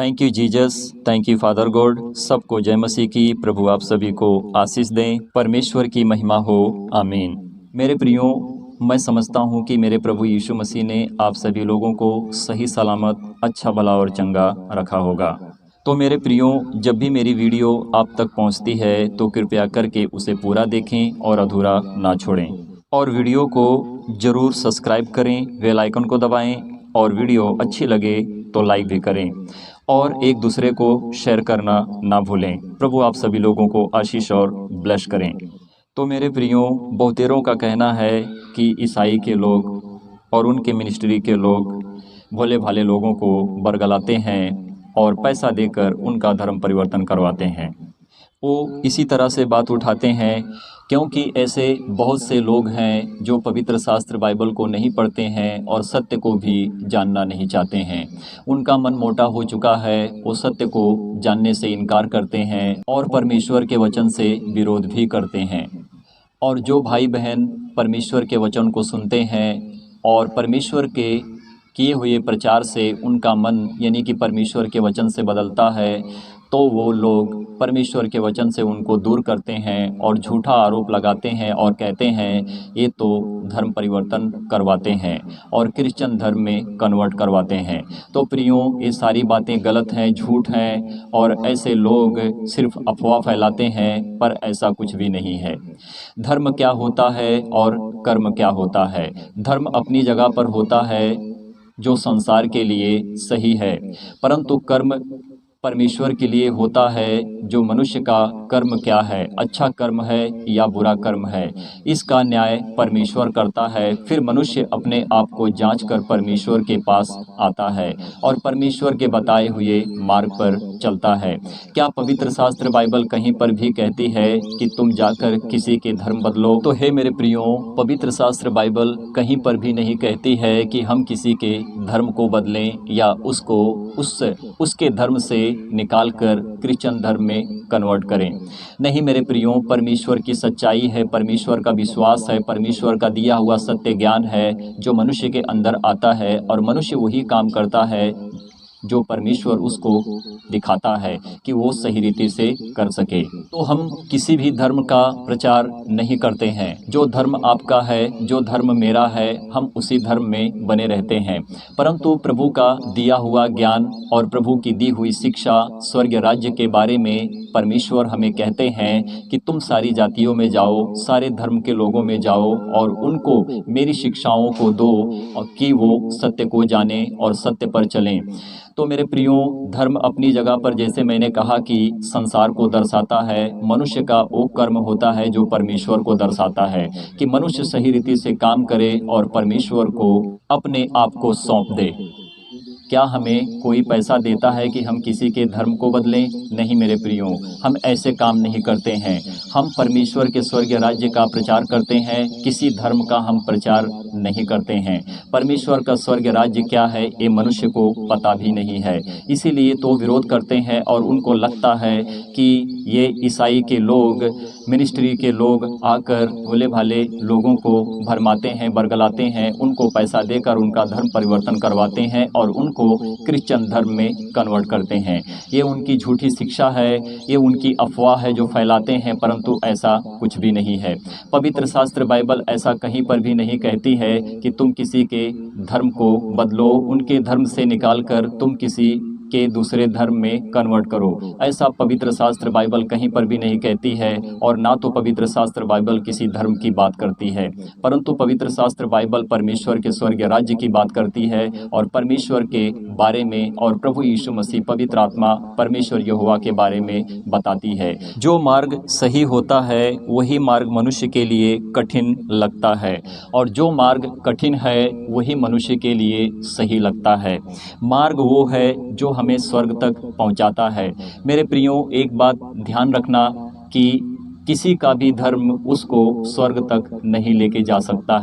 Thank you Jesus, thank you father God. सबको जय मसीह की। प्रभु आप सभी को आशीष दें। परमेश्वर की महिमा हो, आमीन। मेरे प्रियो, मैं समझता हूँ कि मेरे प्रभु यीशु मसीह ने आप सभी लोगों को सही सलामत, अच्छा भला और चंगा रखा होगा। तो मेरे प्रियो, जब भी मेरी वीडियो आप तक पहुँचती है तो कृपया करके उसे पूरा देखें और अधूरा ना छोड़ें। और वीडियो को ज़रूर सब्सक्राइब करें, बेल आइकन को दबाएं और वीडियो अच्छी लगे तो लाइक भी करें और एक दूसरे को शेयर करना ना भूलें। प्रभु आप सभी लोगों को आशीष और ब्लेस करें। तो मेरे प्रियो, बहुतेरों का कहना है कि ईसाई के लोग और उनके मिनिस्ट्री के लोग भोले भाले लोगों को बरगलाते हैं और पैसा देकर उनका धर्म परिवर्तन करवाते हैं। वो इसी तरह से बात उठाते हैं क्योंकि ऐसे बहुत से लोग हैं जो पवित्र शास्त्र बाइबल को नहीं पढ़ते हैं और सत्य को भी जानना नहीं चाहते हैं। उनका मन मोटा हो चुका है, वो सत्य को जानने से इनकार करते हैं और परमेश्वर के वचन से विरोध भी करते हैं। और जो भाई बहन परमेश्वर के वचन को सुनते हैं और परमेश्वर के किए हुए प्रचार से उनका मन यानी कि परमेश्वर के वचन से बदलता है, तो वो लोग परमेश्वर के वचन से उनको दूर करते हैं और झूठा आरोप लगाते हैं और कहते हैं ये तो धर्म परिवर्तन करवाते हैं और क्रिश्चियन धर्म में कन्वर्ट करवाते हैं। तो प्रियो, ये सारी बातें गलत हैं, झूठ हैं और ऐसे लोग सिर्फ अफवाह फैलाते हैं, पर ऐसा कुछ भी नहीं है। धर्म क्या होता है और कर्म क्या होता है? धर्म अपनी जगह पर होता है जो संसार के लिए सही है, परंतु कर्म परमेश्वर के लिए होता है। जो मनुष्य का कर्म क्या है, अच्छा कर्म है या बुरा कर्म है, इसका न्याय परमेश्वर करता है। फिर मनुष्य अपने आप को जांच कर परमेश्वर के पास आता है और परमेश्वर के बताए हुए मार्ग पर चलता है। क्या पवित्र शास्त्र बाइबल कहीं पर भी कहती है कि तुम जाकर किसी के धर्म बदलो? तो हे मेरे प्रियो, पवित्र शास्त्र बाइबल कहीं पर भी नहीं कहती है कि हम किसी के धर्म को बदलें या उसको उसके धर्म से निकालकर क्रिश्चियन धर्म में कन्वर्ट करें। नहीं मेरे प्रियो, परमेश्वर की सच्चाई है, परमेश्वर का विश्वास है, परमेश्वर का दिया हुआ सत्य ज्ञान है जो मनुष्य के अंदर आता है और मनुष्य वही काम करता है जो परमेश्वर उसको दिखाता है कि वो सही रीति से कर सके। तो हम किसी भी धर्म का प्रचार नहीं करते हैं। जो धर्म आपका है, जो धर्म मेरा है, हम उसी धर्म में बने रहते हैं। परंतु प्रभु का दिया हुआ ज्ञान और प्रभु की दी हुई शिक्षा, स्वर्ग राज्य के बारे में परमेश्वर हमें कहते हैं कि तुम सारी जातियों में जाओ, सारे धर्म के लोगों में जाओ और उनको मेरी शिक्षाओं को दो और कि वो सत्य को जाने और सत्य पर चलें। तो मेरे प्रियो, धर्म अपनी जगह पर, जैसे मैंने कहा कि संसार को दर्शाता है, मनुष्य का वो कर्म होता है जो परमेश्वर को दर्शाता है कि मनुष्य सही रीति से काम करे और परमेश्वर को अपने आप को सौंप दे। क्या हमें कोई पैसा देता है कि हम किसी के धर्म को बदलें? नहीं मेरे प्रियो, हम ऐसे काम नहीं करते हैं। हम परमेश्वर के स्वर्ग राज्य का प्रचार करते हैं, किसी धर्म का हम प्रचार नहीं करते हैं। परमेश्वर का स्वर्ग राज्य क्या है ये मनुष्य को पता भी नहीं है, इसीलिए तो विरोध करते हैं और उनको लगता है कि ये ईसाई के लोग, मिनिस्ट्री के लोग आकर भोले भाले लोगों को भरमाते हैं, बरगलाते हैं, उनको पैसा देकर उनका धर्म परिवर्तन करवाते हैं और उनको क्रिश्चियन धर्म में कन्वर्ट करते हैं। ये उनकी झूठी शिक्षा है, ये उनकी अफवाह है जो फैलाते हैं, परंतु ऐसा कुछ भी नहीं है। पवित्र शास्त्र बाइबल ऐसा कहीं पर भी नहीं कहती है कि तुम किसी के धर्म को बदलो, उनके धर्म से निकालकर तुम किसी के दूसरे धर्म में कन्वर्ट करो। ऐसा पवित्र शास्त्र बाइबल कहीं पर भी नहीं कहती है और ना तो पवित्र शास्त्र बाइबल किसी धर्म की बात करती है, परंतु पवित्र शास्त्र बाइबल परमेश्वर के स्वर्ग राज्य की बात करती है और परमेश्वर के बारे में और प्रभु यीशु मसीह पवित्र आत्मा परमेश्वर यहोवा के बारे में बताती है। जो मार्ग सही होता है वही मार्ग मनुष्य के लिए कठिन लगता है और जो मार्ग कठिन है वही मनुष्य के लिए सही लगता है। मार्ग वो है जो हमें स्वर्ग तक पहुंचाता है। मेरे प्रियो, एक बात ध्यान रखना कि किसी का भी धर्म उसको स्वर्ग तक नहीं लेके जा सकता है।